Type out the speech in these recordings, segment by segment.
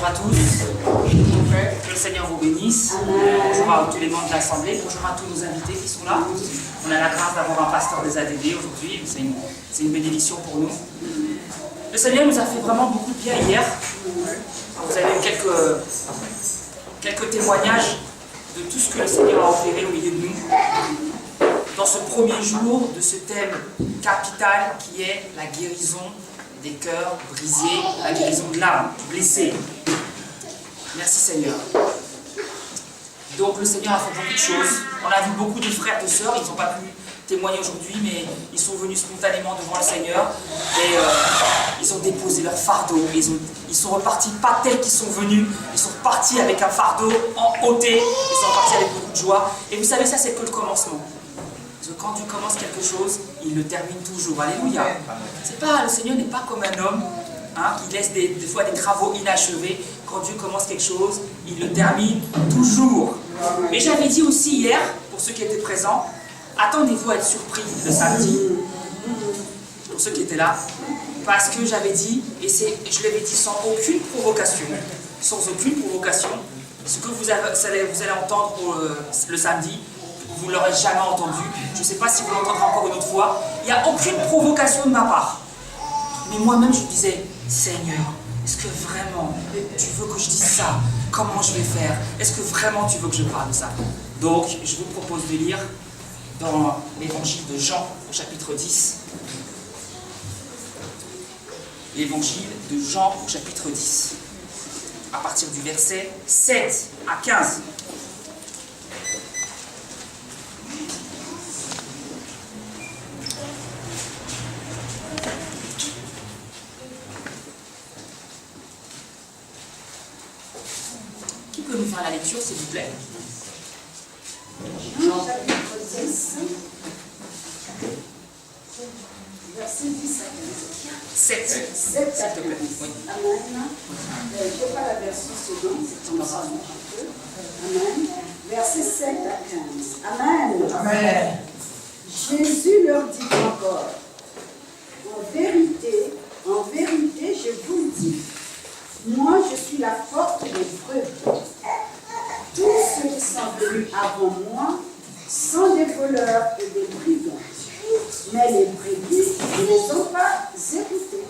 Bonjour à tous. Que le Seigneur vous bénisse. Bonjour à tous les membres de l'Assemblée. Bonjour à tous nos invités qui sont là. On a la grâce d'avoir un pasteur des ADD aujourd'hui. C'est une bénédiction pour nous. Le Seigneur nous a fait vraiment beaucoup de bien hier. Vous avez eu quelques témoignages de tout ce que le Seigneur a opéré au milieu de nous. Dans ce premier jour de ce thème capital qui est la guérison des cœurs brisés, la guérison de l'âme blessée. Merci Seigneur. Donc le Seigneur a fait beaucoup de choses. On a vu beaucoup de frères et de sœurs, ils n'ont pas pu témoigner aujourd'hui, mais ils sont venus spontanément devant le Seigneur et ils ont déposé leur fardeau. Ils sont repartis pas tels qu'ils sont venus, ils sont repartis avec un fardeau en ôté, ils sont repartis avec beaucoup de joie. Et vous savez, ça c'est que le commencement. Parce que quand Dieu commence quelque chose, il le termine toujours. Alléluia. Le Seigneur n'est pas comme un homme qui laisse des fois des travaux inachevés. Quand Dieu commence quelque chose, il le termine toujours. Mais j'avais dit aussi hier, pour ceux qui étaient présents, attendez-vous à être surpris le samedi. Pour ceux qui étaient là. Parce que j'avais dit, et je l'avais dit sans aucune provocation, ce que vous allez entendre le samedi, vous ne l'aurez jamais entendu. Je ne sais pas si vous l'entendrez encore une autre fois. Il n'y a aucune provocation de ma part. Mais moi-même, je me disais, Seigneur, est-ce que vraiment tu veux que je dise ça? Comment je vais faire? Est-ce que vraiment tu veux que je parle de ça? Donc, je vous propose de lire dans l'évangile de Jean, au chapitre 10. L'évangile de Jean, au chapitre 10. À partir du verset 7 à 15. Qui peut nous faire la lecture, s'il vous plaît? Jean chapitre 10, verset 10 à 15. 7. 7 à 15. Oui. Amen. Je n'ai pas la version seconde, c'est comme ça un peu. Amen. Verset 7 à 15. Amen. Amen. Jésus leur dit encore, en vérité, je vous le dis, moi je suis la porte des brebis. Tous ceux qui sont venus avant moi sont des voleurs et des brigands. Mais les brebis ne les ont pas écoutés.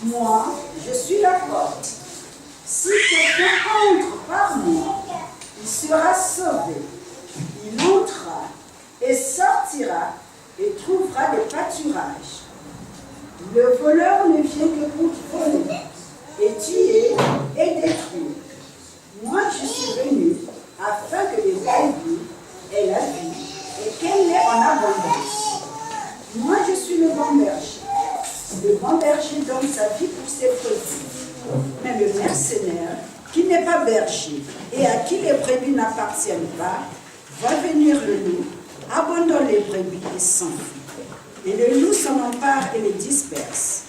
Moi, je suis la porte. Si quelqu'un entre par moi, il sera sauvé. Il entrera et sortira et trouvera des pâturages. Le voleur ne vient que pour voler et tuer et détruire. Moi, je suis venu afin que les brebis aient la vie et qu'elle l'ait en abondance. Moi, je suis le bon berger. Le bon berger donne sa vie pour ses brebis. Mais le mercenaire, qui n'est pas berger et à qui les brebis n'appartiennent pas, va venir le loup, abandonne les brebis et s'enfuit. Et le loup s'en empare et les disperse.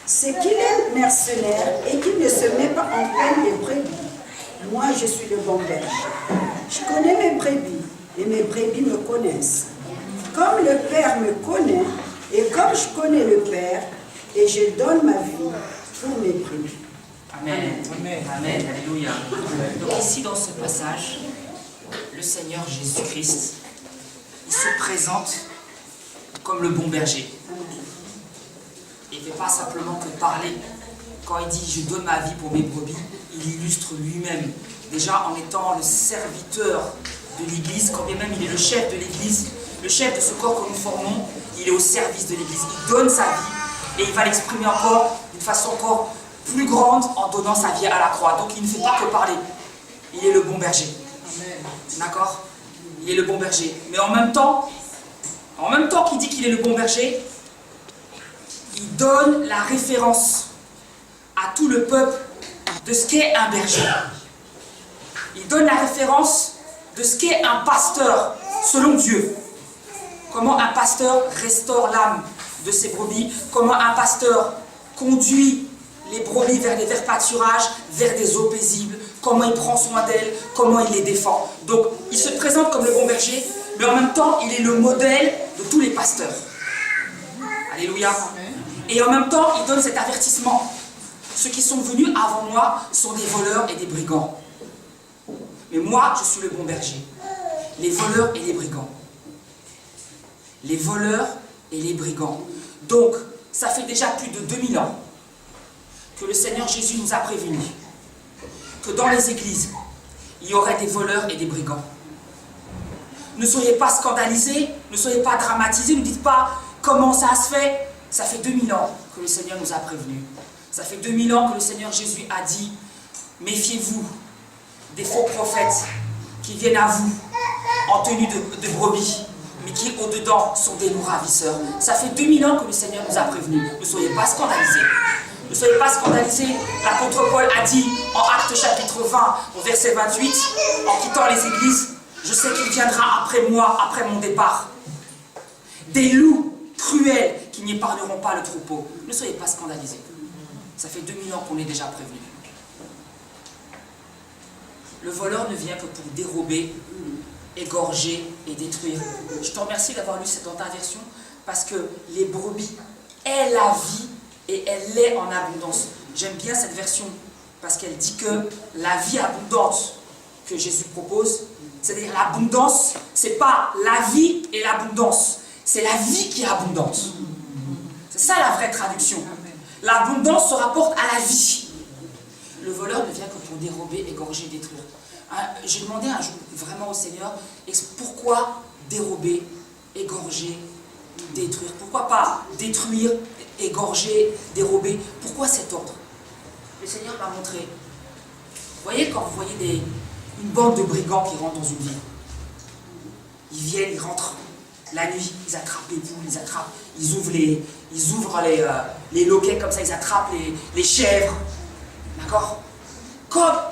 C'est qu'il est mercenaire et qu'il ne se met pas en peine les brebis. Moi, je suis le bon berger. Je connais mes brebis et mes brebis me connaissent. Comme le Père me connaît et comme je connais le Père, et je donne ma vie pour mes brebis. Amen. Amen. Amen. Alléluia. Donc ici, dans ce passage, le Seigneur Jésus-Christ, il se présente comme le bon berger. Il ne fait pas simplement que parler. Quand il dit « je donne ma vie pour mes brebis », il illustre lui-même. Déjà en étant le serviteur de l'Église, quand bien même il est le chef de l'Église, le chef de ce corps que nous formons, il est au service de l'Église. Il donne sa vie et il va l'exprimer encore d'une façon encore plus grande en donnant sa vie à la croix. Donc il ne fait pas que parler. Il est le bon berger. D'accord? Il est le bon berger. Mais en même temps qu'il dit qu'il est le bon berger, il donne la référence à tout le peuple de ce qu'est un berger. Il donne la référence de ce qu'est un pasteur selon Dieu. Comment un pasteur restaure l'âme de ses brebis, comment un pasteur conduit les brebis vers des verts pâturages, vers des eaux paisibles, comment il prend soin d'elles, comment il les défend. Donc il se présente comme le bon berger, mais en même temps il est le modèle de tous les pasteurs. Alléluia. Et en même temps il donne cet avertissement. ceux qui sont venus avant moi sont des voleurs et des brigands. Mais moi, je suis le bon berger. Les voleurs et les brigands. Les voleurs et les brigands. Donc, ça fait déjà plus de 2000 ans que le Seigneur Jésus nous a prévenus que dans les églises, il y aurait des voleurs et des brigands. Ne soyez pas scandalisés, ne soyez pas dramatisés, ne dites pas comment ça se fait. Ça fait 2000 ans que le Seigneur nous a prévenus. Ça fait 2000 ans que le Seigneur Jésus a dit, méfiez-vous des faux prophètes qui viennent à vous en tenue de brebis, mais qui au-dedans sont des loups ravisseurs. Ça fait 2000 ans que le Seigneur nous a prévenus. Ne soyez pas scandalisés. Ne soyez pas scandalisés. L'apôtre Paul a dit en Actes chapitre 20, au verset 28, en quittant les églises, je sais qu'il viendra après moi, après mon départ. Des loups cruels qui n'épargneront pas le troupeau. Ne soyez pas scandalisés. Ça fait 2000 ans qu'on est déjà prévenus. Le voleur ne vient que pour dérober, égorger et détruire. Je te remercie d'avoir lu cette dans ta version, parce que les brebis est la vie et elle l'est en abondance. J'aime bien cette version, parce qu'elle dit que la vie abondante que Jésus propose, c'est-à-dire l'abondance, c'est pas la vie et l'abondance, c'est la vie qui est abondante. C'est ça la vraie traduction. L'abondance se rapporte à la vie. Le voleur ne vient que pour dérober, égorger, détruire. J'ai demandé un jour vraiment au Seigneur, pourquoi dérober, égorger, détruire? Pourquoi pas détruire, égorger, dérober? Pourquoi cet ordre? Le Seigneur m'a montré. Vous voyez, quand vous voyez une bande de brigands qui rentrent dans une ville, ils viennent, ils rentrent la nuit, ils attrapent les poules, ils ouvrent les loquets comme ça, ils attrapent les chèvres. D'accord?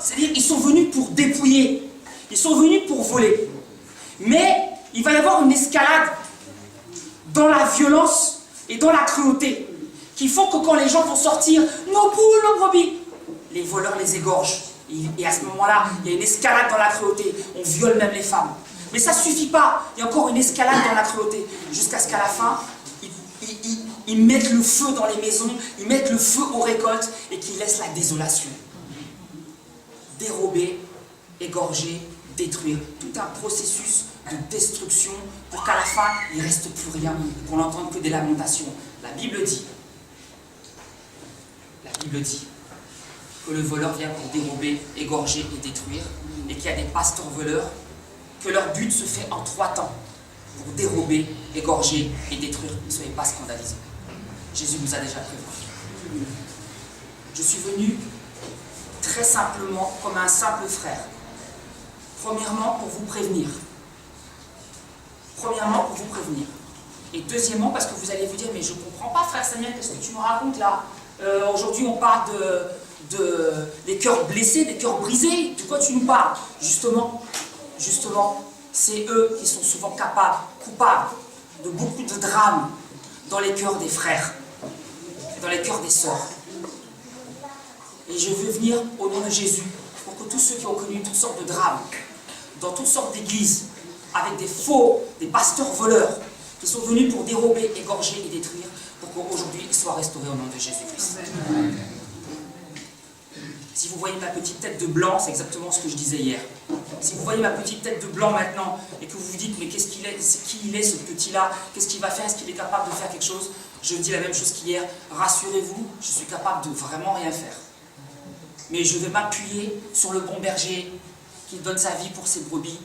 C'est-à-dire qu'ils sont venus pour dépouiller, ils sont venus pour voler. Mais il va y avoir une escalade dans la violence et dans la cruauté qui font que quand les gens vont sortir, nos poules, nos brebis, les voleurs les égorgent. Et à ce moment-là, il y a une escalade dans la cruauté. On viole même les femmes. Mais ça ne suffit pas. Il y a encore une escalade dans la cruauté. Jusqu'à ce qu'à la fin, ils mettent le feu dans les maisons, ils mettent le feu aux récoltes et qu'ils laissent la désolation. Dérober, égorger, détruire. Tout un processus de destruction pour qu'à la fin, il ne reste plus rien, qu'on n'entende que des lamentations. La Bible dit que le voleur vient pour dérober, égorger et détruire, et qu'il y a des pasteurs voleurs, que leur but se fait en 3 temps, pour dérober, égorger et détruire. Ne soyez pas scandalisés. Jésus nous a déjà prévenu. Je suis venu très simplement comme un simple frère. Premièrement, pour vous prévenir. Et deuxièmement, parce que vous allez vous dire, mais je ne comprends pas, frère Samuel, qu'est-ce que tu nous racontes là? Aujourd'hui, on parle des cœurs blessés, des cœurs brisés. De quoi tu nous parles? Justement, c'est eux qui sont souvent coupables de beaucoup de drames dans les cœurs des frères, dans les cœurs des sœurs. Et je veux venir au nom de Jésus pour que tous ceux qui ont connu toutes sortes de drames, dans toutes sortes d'églises, avec des pasteurs voleurs, qui sont venus pour dérober, égorger et détruire, pour qu'aujourd'hui ils soient restaurés au nom de Jésus-Christ. Si vous voyez ma petite tête de blanc, c'est exactement ce que je disais hier. Si vous voyez ma petite tête de blanc maintenant, et que vous vous dites, mais qu'est-ce qu'il est, c'est qui il est ce petit-là, qu'est-ce qu'il va faire, est-ce qu'il est capable de faire quelque chose? Je dis la même chose qu'hier, rassurez-vous, je suis capable de vraiment rien faire. Mais je vais m'appuyer sur le bon berger qui donne sa vie pour ses brebis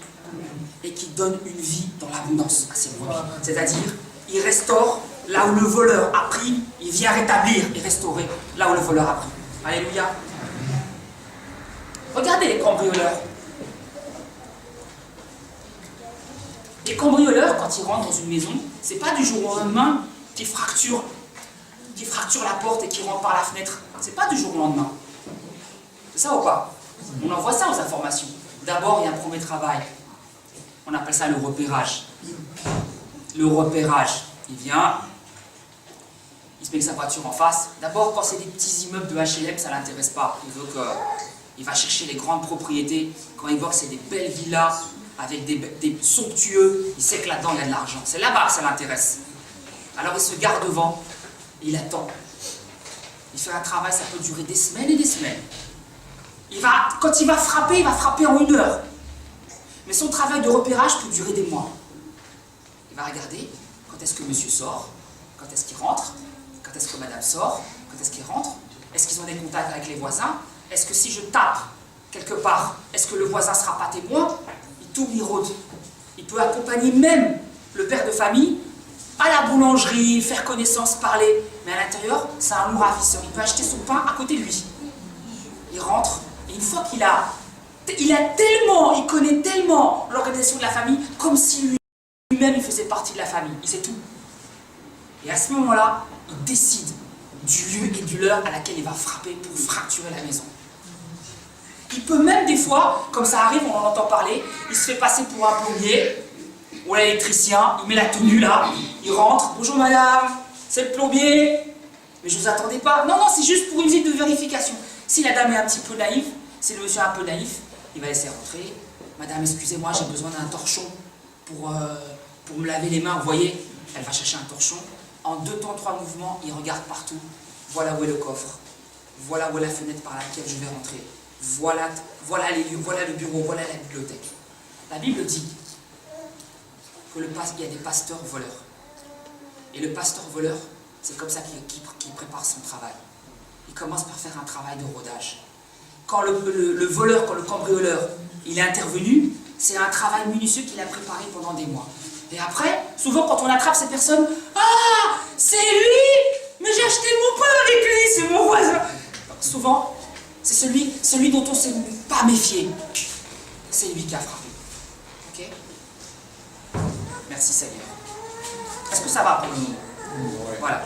et qui donne une vie dans l'abondance à ses brebis. C'est-à-dire, il restaure là où le voleur a pris, il vient rétablir et restaurer là où le voleur a pris. Alléluia. Regardez les cambrioleurs. Les cambrioleurs, quand ils rentrent dans une maison, c'est pas du jour au lendemain qu'ils fracturent la porte et qu'ils rentrent par la fenêtre. C'est pas du jour au lendemain. C'est ça ou pas? On envoie ça aux informations. D'abord, il y a un premier travail. On appelle ça le repérage. Le repérage. Il vient, il se met sa voiture en face. D'abord, quand c'est des petits immeubles de HLM, ça ne l'intéresse pas. Il va chercher les grandes propriétés. Quand il voit que c'est des belles villas avec des somptueux, il sait que là-dedans, il y a de l'argent. C'est là-bas que ça l'intéresse. Alors, il se garde devant et il attend. Il fait un travail, ça peut durer des semaines et des semaines. Quand il va frapper en 1 heure. Mais son travail de repérage peut durer des mois. Il va regarder quand est-ce que monsieur sort, quand est-ce qu'il rentre, quand est-ce que madame sort, quand est-ce qu'il rentre, est-ce qu'ils ont des contacts avec les voisins, est-ce que si je tape quelque part, est-ce que le voisin ne sera pas témoin? Il rôde. Il peut accompagner même le père de famille à la boulangerie, faire connaissance, parler. Mais à l'intérieur, c'est un lourd ravisseur. Il peut acheter son pain à côté de lui. Il rentre, et une fois il connaît tellement l'organisation de la famille, comme si lui-même il faisait partie de la famille. Il sait tout. Et à ce moment-là, il décide du lieu et de l'heure à laquelle il va frapper pour fracturer la maison. Il peut même des fois, comme ça arrive, on en entend parler, il se fait passer pour un plombier ou l'électricien, il met la tenue là, il rentre, bonjour madame, c'est le plombier, mais je ne vous attendais pas. Non, c'est juste pour une visite de vérification. Si la dame est un petit peu naïve, si le monsieur est un peu naïf, il va laisser rentrer. Madame, excusez-moi, j'ai besoin d'un torchon pour me laver les mains. Vous voyez, elle va chercher un torchon. En 2 temps, 3 mouvements, il regarde partout. Voilà où est le coffre. Voilà où est la fenêtre par laquelle je vais rentrer. Voilà les lieux, voilà le bureau, voilà la bibliothèque. La Bible dit qu'il y a des pasteurs voleurs. Et le pasteur voleur, c'est comme ça qu'il prépare son travail. Il commence par faire un travail de rodage. Quand le voleur, quand le cambrioleur, il est intervenu, c'est un travail minutieux qu'il a préparé pendant des mois. Et après, souvent quand on attrape ces personnes, « Ah, c'est lui! Mais j'ai acheté mon pain avec lui, c'est mon voisin !» Souvent, c'est celui dont on ne s'est pas méfié. C'est lui qui a frappé. Ok? Merci Seigneur. Est-ce que ça va pour le moment? Voilà.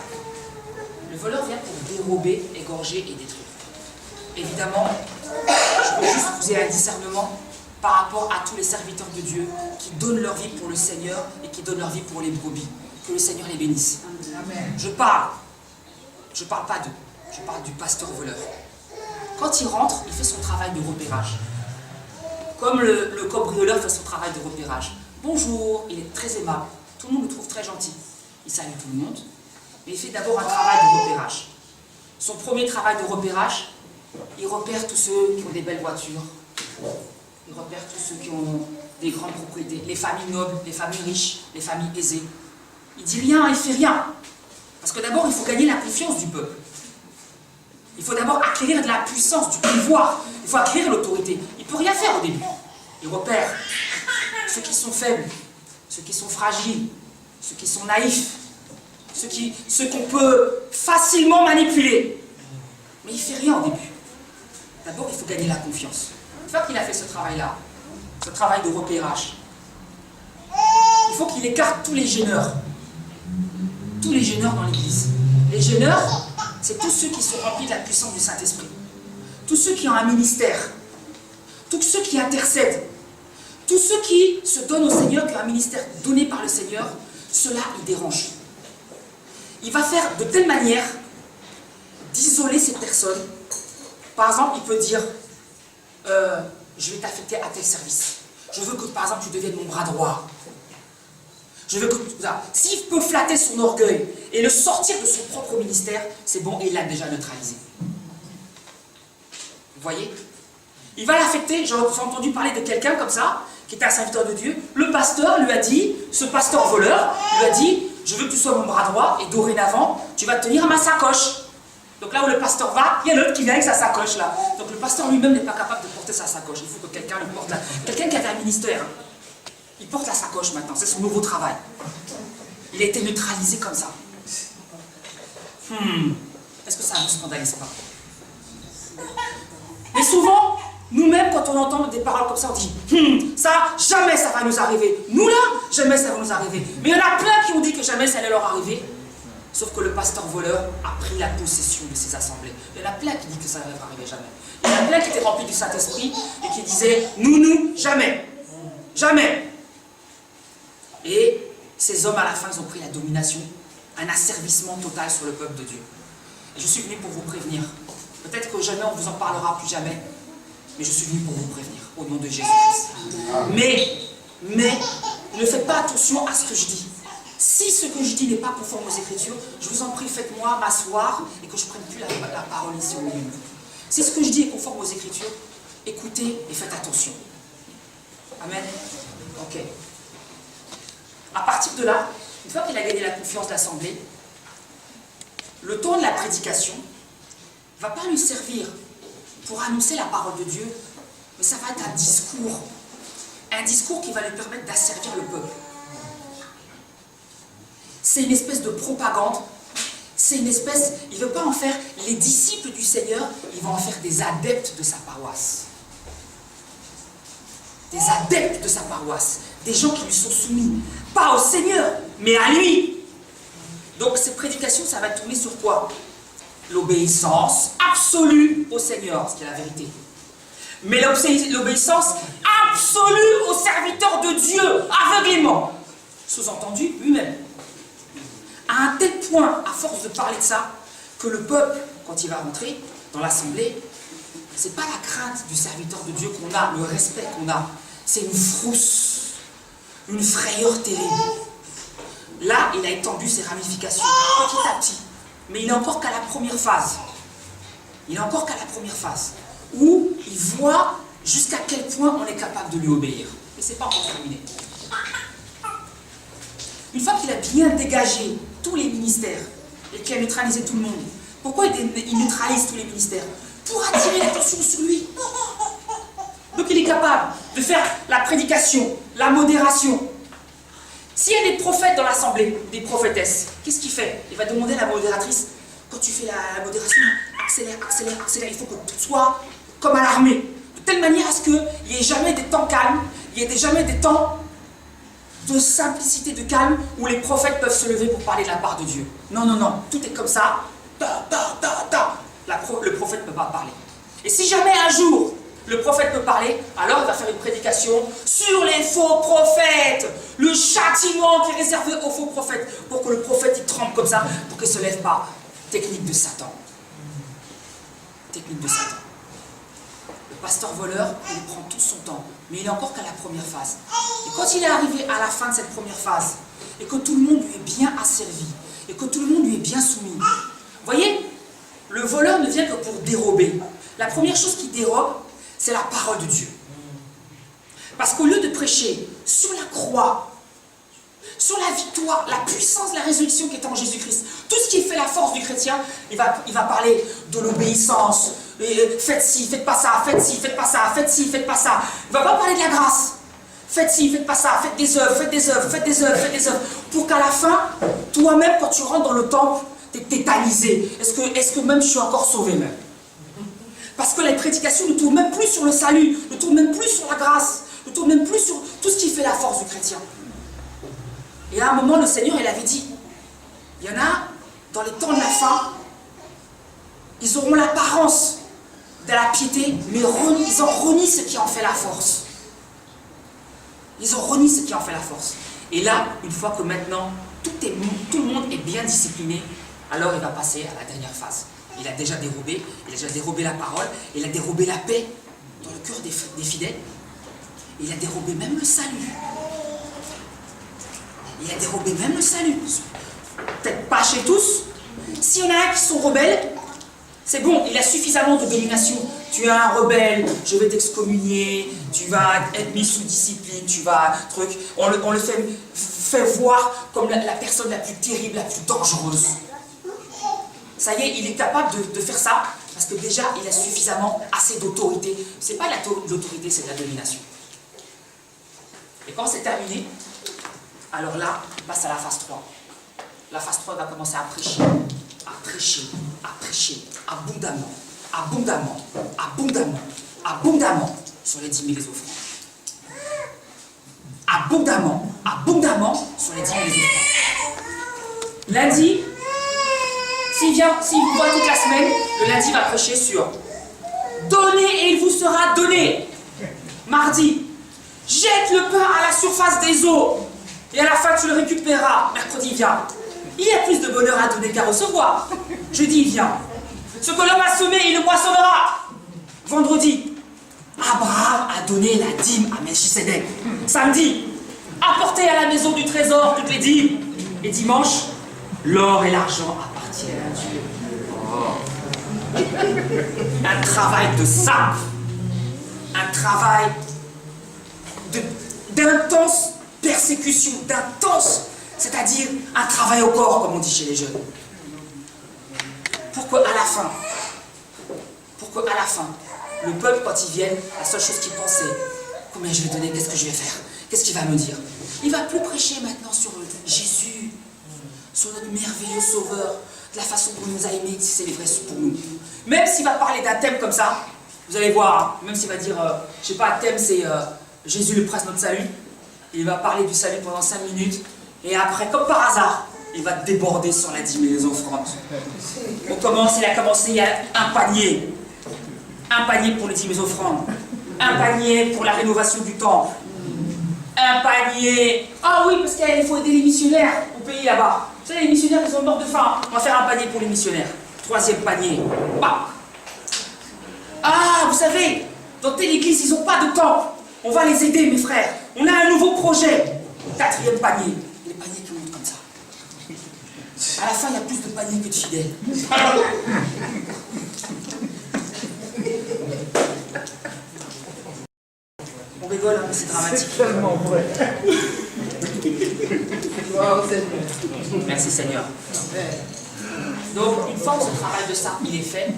Le voleur vient pour dérober, égorger et détruire. Évidemment, je veux juste vous aider un discernement par rapport à tous les serviteurs de Dieu qui donnent leur vie pour le Seigneur et qui donnent leur vie pour les brebis. Que le Seigneur les bénisse. Amen. Je parle pas d'eux, je parle du pasteur voleur. Quand il rentre, il fait son travail de repérage. Comme le cambrioleur fait son travail de repérage. Bonjour, il est très aimable, tout le monde le trouve très gentil. Il salue tout le monde, mais il fait d'abord un travail de repérage. Son premier travail de repérage, il repère tous ceux qui ont des belles voitures. Il repère tous ceux qui ont des grandes propriétés, les familles nobles, les familles riches, les familles aisées. Il dit rien, il fait rien. Parce que d'abord, il faut gagner la confiance du peuple. Il faut d'abord acquérir de la puissance, du pouvoir. Il faut acquérir l'autorité. Il ne peut rien faire au début. Il repère ceux qui sont faibles, ceux qui sont fragiles, ceux qui sont naïfs, ceux qu'on peut facilement manipuler. Mais il ne fait rien au début. D'abord, il faut gagner la confiance. Une fois qu'il a fait ce travail-là, ce travail de repérage, il faut qu'il écarte tous les gêneurs. Tous les gêneurs dans l'église. Les gêneurs, c'est tous ceux qui sont remplis de la puissance du Saint-Esprit. Tous ceux qui ont un ministère. Tous ceux qui intercèdent. Tous ceux qui se donnent au Seigneur, qui ont un ministère donné par le Seigneur, cela, il dérange. Il va faire de telle manière d'isoler ces personnes. Par exemple, il peut dire, je vais t'affecter à tel service. Je veux que, par exemple, tu deviennes mon bras droit. Je veux que... S'il peut flatter son orgueil et le sortir de son propre ministère, c'est bon, et il l'a déjà neutralisé. Vous voyez? Il va l'affecter. J'ai entendu parler de quelqu'un comme ça, qui était un serviteur de Dieu. Le pasteur lui a dit, ce pasteur voleur, lui a dit, je veux que tu sois mon bras droit, et dorénavant, tu vas te tenir à ma sacoche. Donc là où le pasteur va, il y a l'autre qui vient avec sa sacoche là. Donc le pasteur lui-même n'est pas capable de porter sa sacoche. Il faut que quelqu'un le porte là. Quelqu'un qui avait un ministère, il porte la sacoche maintenant, c'est son nouveau travail. Il a été neutralisé comme ça. Est-ce que ça ne vous scandalise pas? Mais souvent, nous-mêmes, quand on entend des paroles comme ça, on dit ça, jamais ça va nous arriver. Nous là, jamais ça va nous arriver. Mais il y en a plein qui ont dit que jamais ça allait leur arriver. Sauf que le pasteur voleur a pris la possession de ces assemblées. Il y en a plein qui disent que ça ne va arriver jamais. Il y en a plein qui étaient remplis du Saint-Esprit et qui disaient nous, jamais. Jamais. Et ces hommes, à la fin, ils ont pris la domination, un asservissement total sur le peuple de Dieu. Et je suis venu pour vous prévenir. Peut-être que jamais on ne vous en parlera plus jamais, mais je suis venu pour vous prévenir, au nom de Jésus-Christ. Mais, ne faites pas attention à ce que je dis. Si ce que je dis n'est pas conforme aux Écritures, je vous en prie, faites-moi m'asseoir et que je ne prenne plus la parole ici au milieu. Si ce que je dis est conforme aux Écritures, écoutez et faites attention. Amen. Ok. À partir de là, une fois qu'il a gagné la confiance de l'Assemblée, le temps de la prédication ne va pas lui servir pour annoncer la parole de Dieu, mais ça va être un discours qui va lui permettre d'asservir le peuple. C'est une espèce de propagande, il ne veut pas en faire les disciples du Seigneur, il va en faire des adeptes de sa paroisse. Des adeptes de sa paroisse, des gens qui lui sont soumis, pas au Seigneur, mais à lui. Donc cette prédication, ça va tourner sur quoi? L'obéissance absolue au Seigneur, ce qui est la vérité. Mais l'obéissance absolue au serviteur de Dieu, aveuglément. Sous-entendu, lui-même. À un tel point, à force de parler de ça, que le peuple, quand il va rentrer dans l'assemblée, c'est pas la crainte du serviteur de Dieu qu'on a, le respect qu'on a, c'est une frousse, une frayeur terrible. Là, il a étendu ses ramifications petit à petit, mais il n'est encore qu'à la première phase. Il n'est encore qu'à la première phase, où il voit jusqu'à quel point on est capable de lui obéir. Et c'est pas encore terminé. Une fois qu'il a bien dégagé tous les ministères et qu'il a neutralisé tout le monde, pourquoi il neutralise tous les ministères? Pour attirer l'attention sur lui. Donc il est capable de faire la prédication, la modération. S'il y a des prophètes dans l'assemblée, des prophétesses, qu'est-ce qu'il fait? Il va demander à la modératrice, quand tu fais la modération, accélère, accélère, accélère, il faut que tout soit comme à l'armée. De telle manière à ce qu'il n'y ait jamais des temps calmes, il n'y ait jamais des temps de simplicité, de calme, où les prophètes peuvent se lever pour parler de la part de Dieu. Non, non, non, tout est comme ça. Le prophète ne peut pas parler. Et si jamais un jour, le prophète peut parler, alors il va faire une prédication sur les faux prophètes, le châtiment qui est réservé aux faux prophètes, pour que le prophète il tremble comme ça, pour qu'il ne se lève pas. Technique de Satan. Technique de Satan. Le pasteur voleur, il prend tout son temps, mais il n'est encore qu'à la première phase. Et quand il est arrivé à la fin de cette première phase, et que tout le monde lui est bien asservi, et que tout le monde lui est bien soumis, vous voyez, le voleur ne vient que pour dérober. La première chose qu'il dérobe, c'est la parole de Dieu. Parce qu'au lieu de prêcher sur la croix, sur la victoire, la puissance de la résurrection qui est en Jésus-Christ, tout ce qui fait la force du chrétien, il va parler de l'obéissance, faites ci, faites pas ça, faites ci, faites pas ça, faites ci, faites pas ça. Il ne va pas parler de la grâce. Faites ci, faites pas ça, faites des œuvres, faites des œuvres, faites des œuvres, faites des œuvres. Pour qu'à la fin, toi-même, quand tu rentres dans le temple, tu es tétanisé. Est-ce que même je suis encore sauvé même? Parce que les prédications ne tournent même plus sur le salut, ne tournent même plus sur la grâce, ne tournent même plus sur tout ce qui fait la force du chrétien. Et à un moment, le Seigneur, il avait dit, il y en a, dans les temps de la fin, ils auront l'apparence de la piété, mais ils ont renié ce qui en fait la force. Ils ont renié ce qui en fait la force. Et là, une fois que maintenant, tout le monde est bien discipliné, alors il va passer à la dernière phase. Il a déjà dérobé la parole, il a dérobé la paix dans le cœur des fidèles, il a dérobé même le salut. Il a dérobé même le salut. Peut-être pas chez tous. S'il y en a un qui sont rebelles, c'est bon, il a suffisamment de domination. Tu es un rebelle, je vais t'excommunier, tu vas être mis sous discipline, tu vas... On le fait voir comme la personne la plus terrible, la plus dangereuse. Ça y est, il est capable de faire ça, parce que déjà, il a suffisamment assez d'autorité. C'est pas l'autorité, c'est de la domination. Et quand c'est terminé, alors là, il passe à la phase 3. La phase 3 va commencer à prêcher, à prêcher, à prêcher, abondamment, abondamment, abondamment, abondamment sur les 10 000 offrandes. Abondamment, abondamment sur les 10 000 offrandes. Lundi, s'il vous voit toute la semaine, le lundi il va prêcher sur donnez et il vous sera donné. Mardi, jette le pain à la surface des eaux et à la fin tu le récupéreras. Mercredi, il vient. Il y a plus de bonheur à donner qu'à recevoir. Jeudi, il vient. Ce que l'homme a semé, il le moissonnera. Vendredi, Abraham a donné la dîme à Melchisédek. Samedi, apportez à la maison du trésor toutes les dîmes. Et dimanche, l'or et l'argent appartiennent à Dieu. Oh. Un travail de sape, un travail d'intense persécution, d'intense, c'est-à-dire un travail au corps, comme on dit chez les jeunes. Pour qu'à la fin, le peuple, quand il vienne, la seule chose qu'il pense, c'est combien je vais donner, qu'est-ce que je vais faire, qu'est-ce qu'il va me dire. Il ne va plus prêcher maintenant sur Jésus, sur notre merveilleux Sauveur, de la façon dont il nous a aimés, si c'est les vrais pour nous. Même s'il va parler d'un thème comme ça, vous allez voir, hein, même s'il va dire, je sais pas, un thème c'est Jésus le prince notre salut, il va parler du salut pendant 5 minutes, et après, comme par hasard, il va déborder sur la dîme et les offrandes. Il a commencé, il y a un panier pour les dîmes et les offrandes, un panier pour la rénovation du temple, un panier, ah oui, parce qu'il faut aider les missionnaires au pays là-bas. Vous savez, les missionnaires, ils sont morts de faim, on va faire un panier pour les missionnaires. 3e panier, bah. Ah, vous savez, dans telle église, ils n'ont pas de temple. On va les aider, mes frères. On a un nouveau projet. 4e panier. Les paniers qui montent comme ça. À la fin, il y a plus de paniers que de fidèles. On rigole, hein, c'est dramatique. C'est tellement vrai. Merci Seigneur. Donc, une fois que ce travail de ça, il est fait,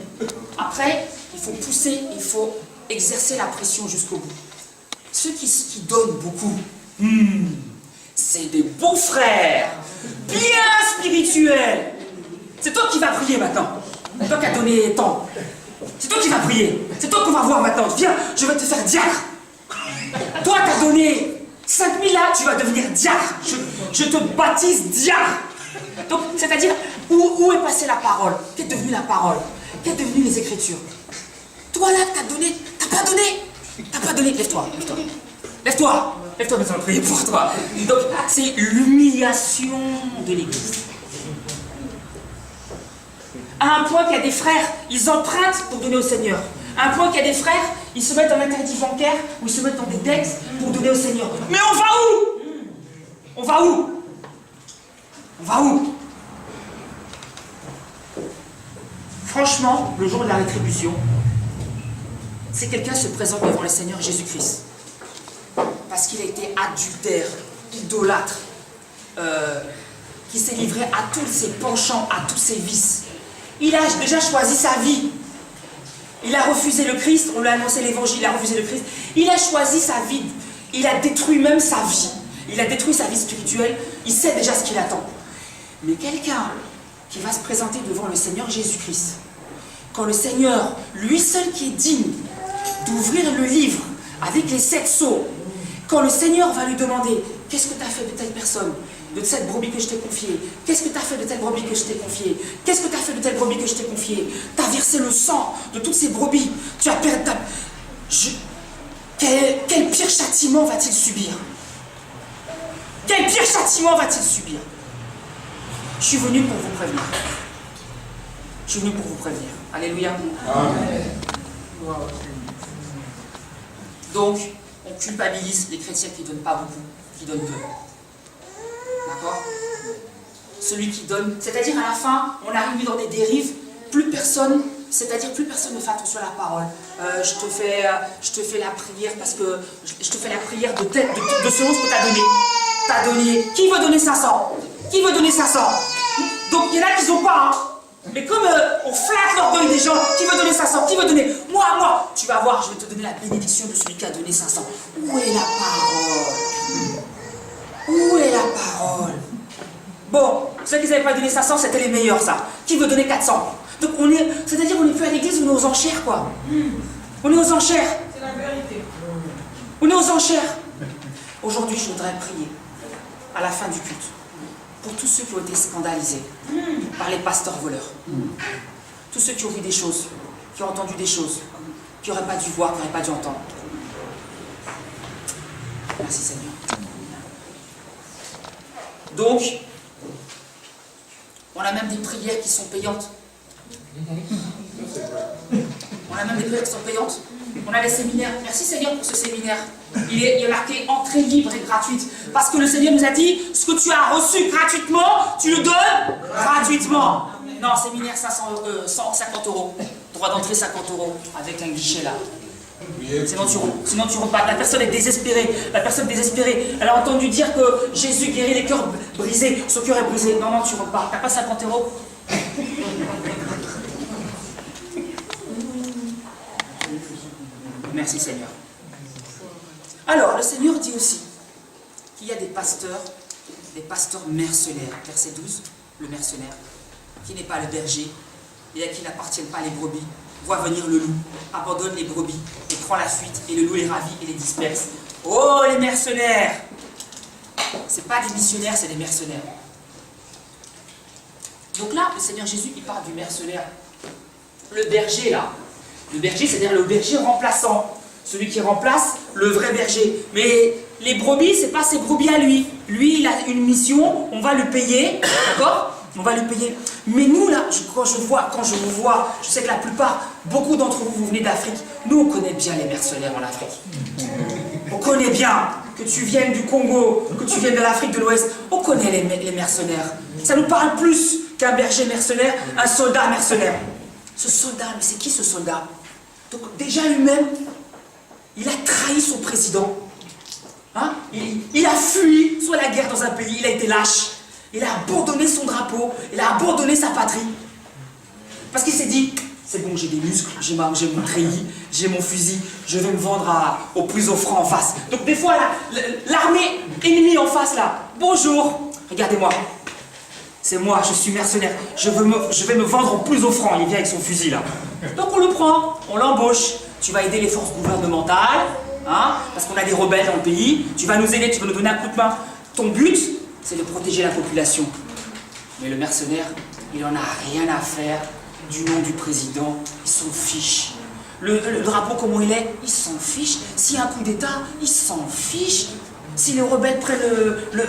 après, il faut pousser, il faut exercer la pression jusqu'au bout. Ceux qui donnent beaucoup, c'est des bons frères, bien spirituels. C'est toi qui vas prier maintenant. C'est toi qui as donné tant. C'est toi qui vas prier. C'est toi qu'on va voir maintenant. Viens, je vais te faire diacre. Toi, tu as donné 5000 là, tu vas devenir diacre. Je te baptise diacre. Donc, c'est-à-dire, où est passée la parole? Qu'est devenue la parole? Qu'est devenue les Écritures? Toi là, t'as donné, t'as pas donné. T'as pas donné. Lève-toi, lève-toi. Lève-toi. Lève-toi, nous allons prier pour toi. Donc, c'est l'humiliation de l'Église. À un point qu'il y a des frères, ils empruntent pour donner au Seigneur. À un point qu'il y a des frères, ils se mettent en interdit bancaire ou ils se mettent dans des dettes pour donner au Seigneur. Mais on va où? On va où? On va où? Franchement, le jour de la rétribution, c'est quelqu'un se présente devant le Seigneur Jésus-Christ. Parce qu'il a été adultère, idolâtre, qui s'est livré à tous ses penchants, à tous ses vices. Il a déjà choisi sa vie. Il a refusé le Christ, on lui a annoncé l'évangile, il a refusé le Christ. Il a choisi sa vie. Il a détruit même sa vie. Il a détruit sa vie spirituelle. Il sait déjà ce qu'il attend. Mais quelqu'un qui va se présenter devant le Seigneur Jésus-Christ, quand le Seigneur, lui seul qui est digne d'ouvrir le livre avec les 7 sceaux, quand le Seigneur va lui demander « Qu'est-ce que tu as fait de telle personne, de cette brebis que je t'ai confiée? Qu'est-ce que tu as fait de telle brebis que je t'ai confiée? Qu'est-ce que tu as fait de telle brebis que je t'ai confiée? Tu as versé le sang de toutes ces brebis. Tu as perdu ta... Quel pire châtiment va-t-il subir? Quel pire châtiment va-t-il subir? Je suis venu pour vous prévenir. Je suis venu pour vous prévenir. Alléluia. Amen. Donc, on culpabilise les chrétiens qui ne donnent pas beaucoup, qui donnent peu. D'accord? Celui qui donne, c'est-à-dire à la fin, on arrive dans des dérives, plus personne, c'est-à-dire plus personne ne fait attention à la parole. Je te fais la prière parce que je te fais la prière de selon ce que tu as donné. Tu as donné. Qui veut donner 500? Qui veut donner 500? Donc il y en a qui n'ont pas, hein. Mais comme on flatte l'orgueil des gens, qui veut donner 500? Qui veut donner? Moi, tu vas voir, je vais te donner la bénédiction de celui qui a donné 500. Où est la parole? Où est la parole? Bon, ceux qui n'avaient pas donné 500, c'était les meilleurs, ça. Qui veut donner 400? Donc c'est-à-dire on n'est plus à l'église, on est aux enchères, quoi. On est aux enchères. C'est la vérité. On est aux enchères. Aujourd'hui, je voudrais prier, à la fin du culte, pour tous ceux qui ont été scandalisés par les pasteurs voleurs. Tous ceux qui ont vu des choses, qui ont entendu des choses, qui n'auraient pas dû voir, qui n'auraient pas dû entendre. Merci Seigneur. Donc, on a même des prières qui sont payantes. On a même des prières qui sont payantes. On a les séminaires. Merci Seigneur pour ce séminaire. Il est marqué entrée libre et gratuite. Parce que le Seigneur nous a dit, ce que tu as reçu gratuitement, tu le donnes gratuitement. Non, séminaire 150 €. Droit d'entrée 50 € avec un guichet là. Sinon tu repars. La personne est désespérée. La personne désespérée, elle a entendu dire que Jésus guérit les cœurs brisés. Son cœur est brisé. Non, tu repars. T'as pas 50 €. Merci Seigneur. Alors, le Seigneur dit aussi qu'il y a des pasteurs mercenaires. Verset 12, le mercenaire, qui n'est pas le berger et à qui n'appartiennent pas les brebis, voit venir le loup, abandonne les brebis et prend la fuite, et le loup les ravit et les disperse. Oh, les mercenaires! C'est pas des missionnaires, c'est des mercenaires. Donc là, le Seigneur Jésus, il parle du mercenaire. Le berger, là. Le berger, c'est-à-dire le berger remplaçant. Celui qui remplace le vrai berger. Mais les brebis, c'est pas ses brebis à lui. Lui, il a une mission, on va le payer, d'accord? On va le payer. Mais nous, là, quand je vous vois, je sais que la plupart, beaucoup d'entre vous, vous venez d'Afrique. Nous, on connaît bien les mercenaires en Afrique. On connaît bien que tu viennes du Congo, que tu viennes de l'Afrique de l'Ouest. On connaît les mercenaires. Ça nous parle plus qu'un berger mercenaire, un soldat mercenaire. Ce soldat, mais c'est qui ce soldat? Donc déjà lui-même, il a trahi son président. Hein? Il a fui soit la guerre dans un pays, il a été lâche. Il a abandonné son drapeau, il a abandonné sa patrie. Parce qu'il s'est dit, c'est bon, j'ai des muscles, j'ai mon treillis, j'ai mon fusil, je vais me vendre au plus offrant en face. Donc des fois, l'armée ennemie en face, là, bonjour, regardez-moi. C'est moi, je suis mercenaire, je vais me vendre au plus offrant. Il vient avec son fusil, là. Donc on le prend, on l'embauche. Tu vas aider les forces gouvernementales, hein, parce qu'on a des rebelles dans le pays. Tu vas nous aider, tu vas nous donner un coup de main. Ton but, c'est de protéger la population. Mais le mercenaire, il n'en a rien à faire du nom du président. Il s'en fiche. Le drapeau, comment il est, il s'en fiche. S'il y a un coup d'État, il s'en fiche. Si les rebelles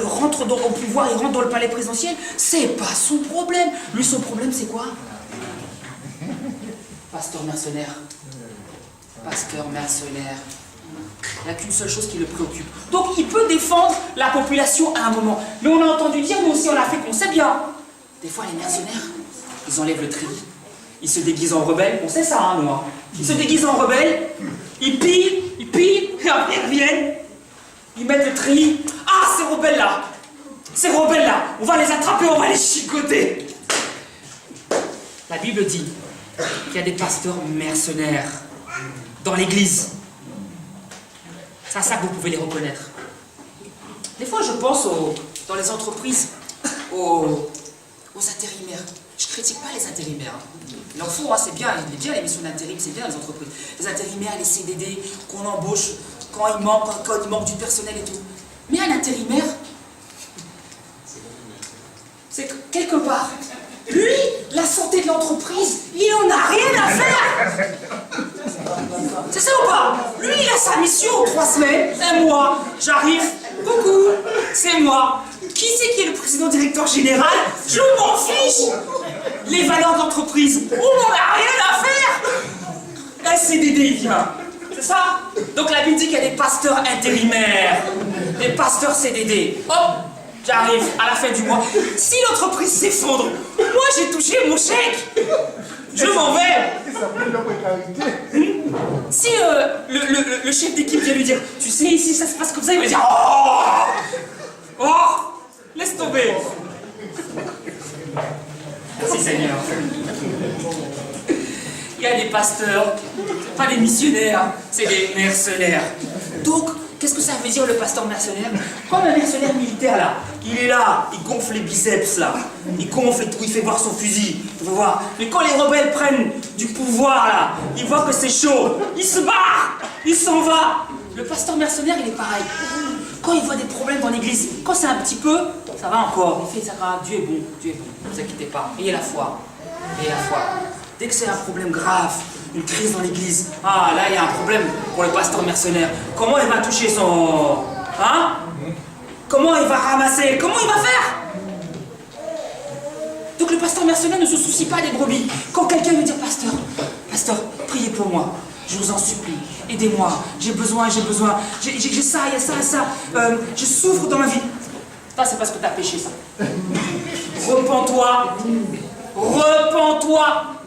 rentrent au pouvoir, ils rentrent dans le palais présidentiel, c'est pas son problème. Lui, son problème, c'est quoi? Pasteur mercenaire. Pasteur mercenaire. Il n'y a qu'une seule chose qui le préoccupe. Donc, il peut défendre la population à un moment. Mais on a entendu dire, nous aussi en Afrique, on sait bien. Des fois, les mercenaires, ils enlèvent le treillis. Ils se déguisent en rebelles. On sait ça, hein, nous. Ils se déguisent en rebelles. Ils pillent, et après ils reviennent. Ils mettent le treillis. Ah, ces rebelles-là, on va les attraper, on va les chicoter. La Bible dit qu'il y a des pasteurs mercenaires dans l'église. C'est à ça que vous pouvez les reconnaître. Des fois, je pense dans les entreprises, aux intérimaires. Je ne critique pas les intérimaires. Il en faut, hein, c'est bien les missions d'intérim, c'est bien les entreprises. Les intérimaires, les CDD, qu'on embauche quand il manque du personnel et tout. Mais un intérimaire, c'est que quelque part, lui, la santé de l'entreprise, il en a rien à faire. C'est ça ou pas? Lui, il a sa mission, 3 semaines, 1 mois, j'arrive, coucou, c'est moi. Qui c'est qui est le président directeur général? Je m'en fiche. Les valeurs de l'entreprise, on n'en a rien à faire. Un CDD, il vient. C'est ça? Donc la Bible dit qu'il y a des pasteurs intérimaires, des pasteurs CDD. Hop, j'arrive à la fin du mois. Si l'entreprise s'effondre, moi j'ai touché mon chèque. Je m'en vais. Si le chef d'équipe vient lui dire, tu sais, ici ça se passe comme ça, il va dire, oh, laisse tomber. Merci Seigneur. Il y a des pasteurs, pas des missionnaires, c'est des mercenaires. Donc, qu'est-ce que ça veut dire le pasteur mercenaire? Comme un mercenaire militaire là, il est là, il gonfle les biceps là, il gonfle et tout, il fait voir son fusil, il faut voir. Mais quand les rebelles prennent du pouvoir là, ils voient que c'est chaud, il se barre, il s'en va. Le pasteur mercenaire, il est pareil. Quand il voit des problèmes dans l'église, quand c'est un petit peu, ça va encore, il fait ça va, Dieu est bon, ne vous inquiétez pas, ayez la foi, ayez la foi. Dès que c'est un problème grave, une crise dans l'église, ah là il y a un problème pour le pasteur mercenaire. Comment il va toucher son... Hein? Comment il va ramasser? Comment il va faire? Donc le pasteur mercenaire ne se soucie pas des brebis. Quand quelqu'un veut dire, pasteur, priez pour moi, Je vous en supplie, aidez-moi. J'ai besoin. J'ai ça, il y a ça, ça. Je souffre dans ma vie. Ça, c'est parce que tu as péché, ça. Repens-toi. Repens-toi.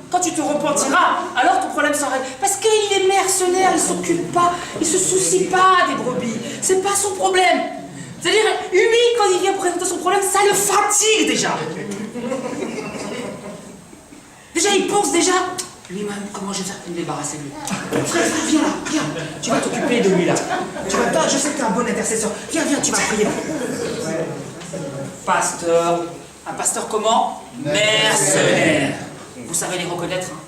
Quand tu te repentiras, alors ton problème s'arrête. Parce qu'il est mercenaire, il ne s'occupe pas, il ne se soucie pas des brebis. C'est pas son problème. C'est-à-dire, lui, quand il vient présenter son problème, ça le fatigue déjà. Déjà, il pense déjà, lui-même, comment je vais faire pour me débarrasser de lui. Frère, viens là, viens. Tu vas t'occuper de lui là. Je sais que tu es un bon intercesseur. Viens, tu vas prier. Pasteur. Un pasteur comment? Mercenaire. Vous savez les reconnaître, hein?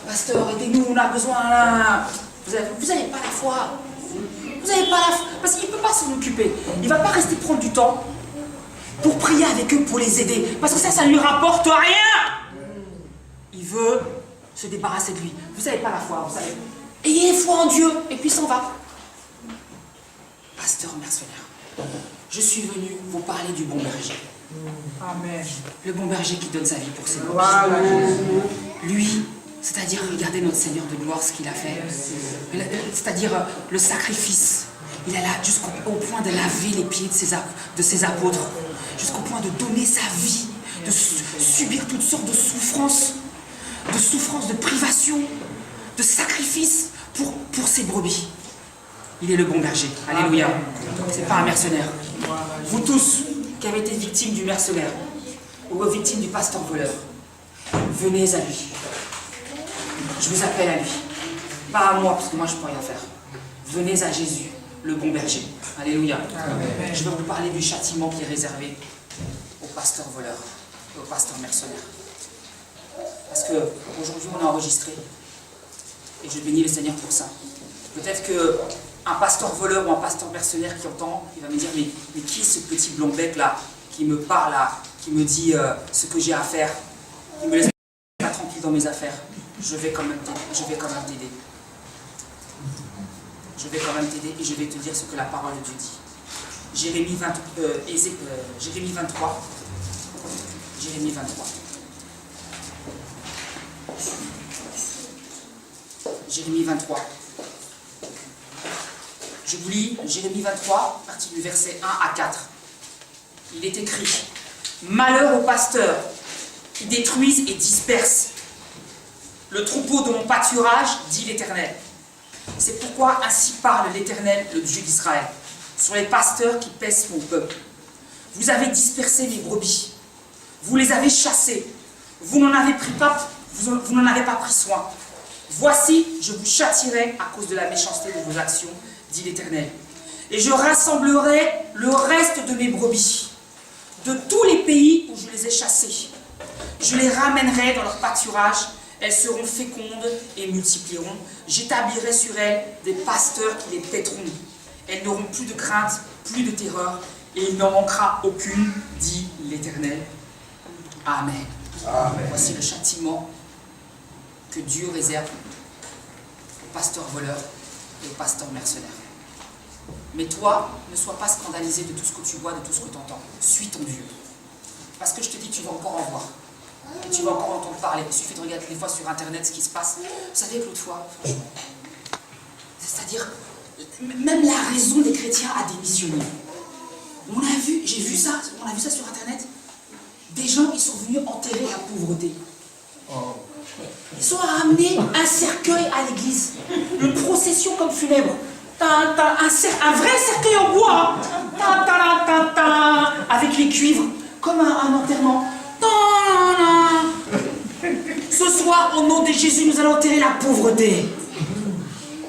Pasteur, aidez-nous, on a besoin là. Vous n'avez pas la foi. Vous n'avez pas la foi. Parce qu'il ne peut pas s'en occuper. Il ne va pas rester prendre du temps pour prier avec eux, pour les aider. Parce que ça ne lui rapporte rien. Il veut se débarrasser de lui. Vous n'avez pas la foi, vous savez. Ayez foi en Dieu, et puis s'en va. Pasteur mercenaire, je suis venu vous parler du bon berger. Amen. Le bon berger qui donne sa vie pour ses brebis. Lui, c'est-à-dire, regardez notre Seigneur de gloire, ce qu'il a fait. C'est-à-dire le sacrifice. Il est là jusqu'au point de laver les pieds de ses apôtres. Jusqu'au point de donner sa vie, de subir toutes sortes de souffrances, de privation, de sacrifices pour ses brebis. Il est le bon berger. Alléluia. C'est pas un mercenaire. Vous tous qui avez été victimes du mercenaire ou victimes du pasteur voleur, venez à lui. Je vous appelle à lui. Pas à moi, parce que moi je ne peux rien faire. Venez à Jésus, le bon berger. Alléluia. Amen. Je vais vous parler du châtiment qui est réservé aux pasteurs voleurs et aux pasteurs mercenaires. Parce qu'aujourd'hui on a enregistré. Et je bénis le Seigneur pour ça. Peut-être qu'un pasteur voleur ou un pasteur mercenaire qui entend, il va me dire, mais qui est ce petit blanc-bec là, qui me parle là, qui me dit ce que j'ai à faire, qui me laisse pas tranquille dans mes affaires. Je vais quand même t'aider. Je vais quand même t'aider et je vais te dire ce que la parole de Dieu dit. Jérémie 23. Jérémie 23. Jérémie 23. Je vous lis Jérémie 23, partie du verset 1 à 4. Il est écrit: Malheur aux pasteurs qui détruisent et dispersent le troupeau de mon pâturage, dit l'Éternel. C'est pourquoi ainsi parle l'Éternel, le Dieu d'Israël, sur les pasteurs qui paissent mon peuple. Vous avez dispersé mes brebis, vous les avez chassées, vous n'en avez pas pris soin. Voici, je vous châtierai à cause de la méchanceté de vos actions, dit l'Éternel. Et je rassemblerai le reste de mes brebis, de tous les pays où je les ai chassées. Je les ramènerai dans leur pâturage. Elles seront fécondes et multiplieront. J'établirai sur elles des pasteurs qui les paîtront. Elles n'auront plus de crainte, plus de terreur, et il n'en manquera aucune, dit l'Éternel. Amen. Amen. Voici le châtiment que Dieu réserve aux pasteurs voleurs et aux pasteurs mercenaires. Mais toi, ne sois pas scandalisé de tout ce que tu vois, de tout ce que tu entends. Suis ton Dieu. Parce que je te dis, tu vas encore en voir. Et tu vas encore entendre parler. Il suffit de regarder des fois sur Internet ce qui se passe. Vous savez que l'autre fois, franchement, c'est-à-dire, même la raison des chrétiens a démissionné. J'ai vu ça, on a vu ça sur Internet. Des gens, ils sont venus enterrer la pauvreté. Ils ont ramené un cercueil à l'église. Une procession comme funèbre. Un vrai cercueil en bois. Avec les cuivres. Comme un enterrement. Ce soir, au nom de Jésus, nous allons enterrer la pauvreté.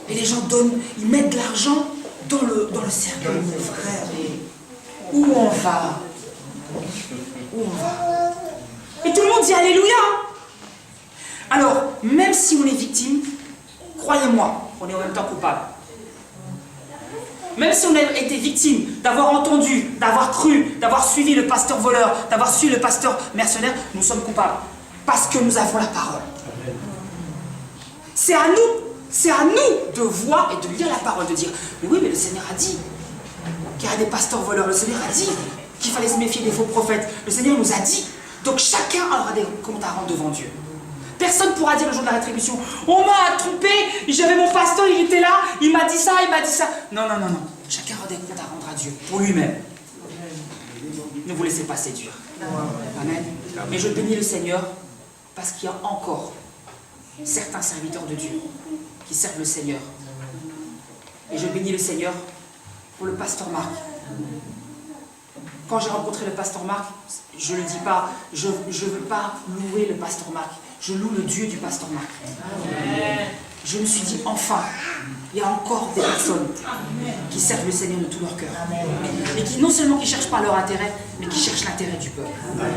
Et les gens donnent, ils mettent de l'argent dans le cercueil. Mon frère, où on va? Où on va? Et tout le monde dit Alléluia. Alors, même si on est victime, croyez-moi, on est en même temps coupable. Même si on a été victime d'avoir entendu, d'avoir cru, d'avoir suivi le pasteur voleur, d'avoir suivi le pasteur mercenaire, nous sommes coupables. Parce que nous avons la parole. C'est à nous de voir et de lire la parole, de dire, mais oui, mais le Seigneur a dit qu'il y a des pasteurs voleurs. Le Seigneur a dit qu'il fallait se méfier des faux prophètes. Le Seigneur nous a dit. Donc chacun aura des comptes à rendre devant Dieu. Personne ne pourra dire le jour de la rétribution, on m'a trompé, j'avais mon pasteur, il était là, il m'a dit ça, il m'a dit ça. Non, non, non, non. Chacun aura des comptes à rendre à Dieu, pour lui-même. Ne vous laissez pas séduire. Amen. Mais je bénis le Seigneur parce qu'il y a encore certains serviteurs de Dieu qui servent le Seigneur. Et je bénis le Seigneur pour le pasteur Marc. Quand j'ai rencontré le pasteur Marc, je ne le dis pas, je ne veux pas louer le pasteur Marc, je loue le Dieu du pasteur Marc. Je me suis dit, enfin, il y a encore des personnes qui servent le Seigneur de tout leur cœur. Et qui non seulement qui ne cherchent pas leur intérêt, mais qui cherchent l'intérêt du peuple. Amen.